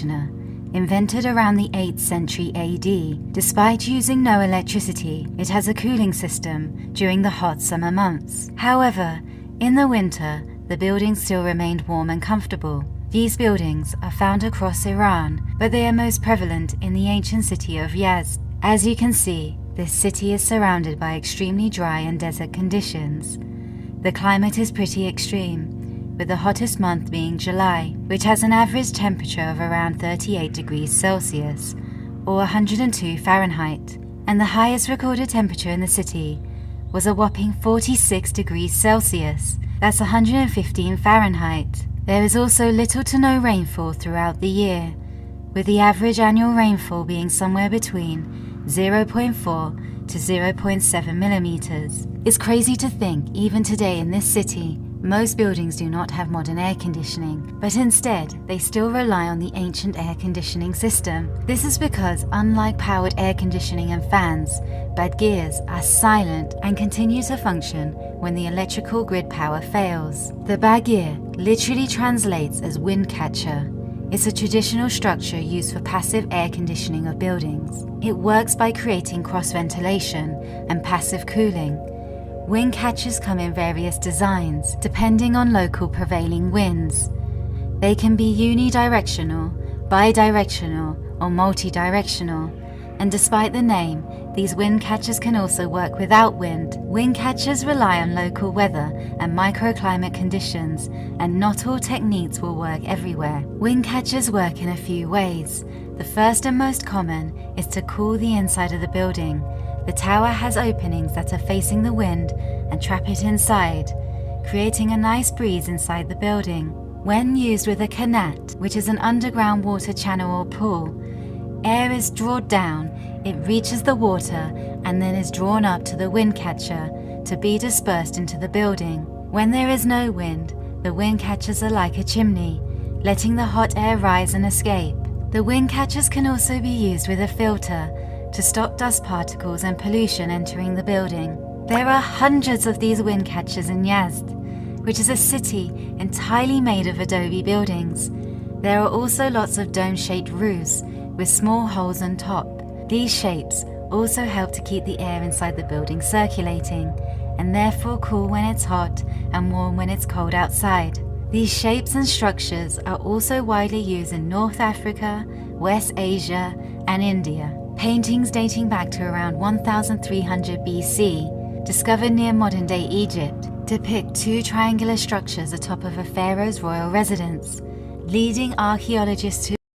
Invented around the 8th century AD, despite using no electricity, it has a cooling system during the hot summer months. However, in the winter, the buildings still remained warm and comfortable. These buildings are found across Iran, but they are most prevalent in the ancient city of Yazd. As you can see, this city is surrounded by extremely dry and desert conditions. The climate is pretty extreme, with the hottest month being July, which has an average temperature of around 38 degrees Celsius, or 102 Fahrenheit, and the highest recorded temperature in the city was a whopping 46 degrees Celsius, that's 115 Fahrenheit. There is also little to no rainfall throughout the year, with the average annual rainfall being somewhere between 0.4 to 0.7 millimeters. It's crazy to think, even today in this city, most buildings do not have modern air conditioning, but instead they still rely on the ancient air conditioning system. This is because, unlike powered air conditioning and fans, badgirs are silent and continue to function when the electrical grid power fails. The badgir literally translates as wind catcher. It's a traditional structure used for passive air conditioning of buildings. It works by creating cross ventilation and passive cooling. Wind catchers come in various designs, depending on local prevailing winds. They can be unidirectional, bidirectional, or multidirectional, and despite the name, these wind catchers can also work without wind. Wind catchers rely on local weather and microclimate conditions, and not all techniques will work everywhere. Wind catchers work in a few ways. The first and most common is to cool the inside of the building. The tower has openings that are facing the wind and trap it inside, creating a nice breeze inside the building. When used with a qanat, which is an underground water channel or pool, air is drawn down, it reaches the water and then is drawn up to the wind catcher to be dispersed into the building. When there is no wind, the wind catchers are like a chimney, letting the hot air rise and escape. The wind catchers can also be used with a filter to stop dust particles and pollution entering the building. There are hundreds of these wind catchers in Yazd, which is a city entirely made of adobe buildings. There are also lots of dome-shaped roofs with small holes on top. These shapes also help to keep the air inside the building circulating, and therefore cool when it's hot and warm when it's cold outside. These shapes and structures are also widely used in North Africa, West Asia, and India. Paintings dating back to around 1300 BC, discovered near modern-day Egypt, depict two triangular structures atop of a pharaoh's royal residence, leading archaeologists to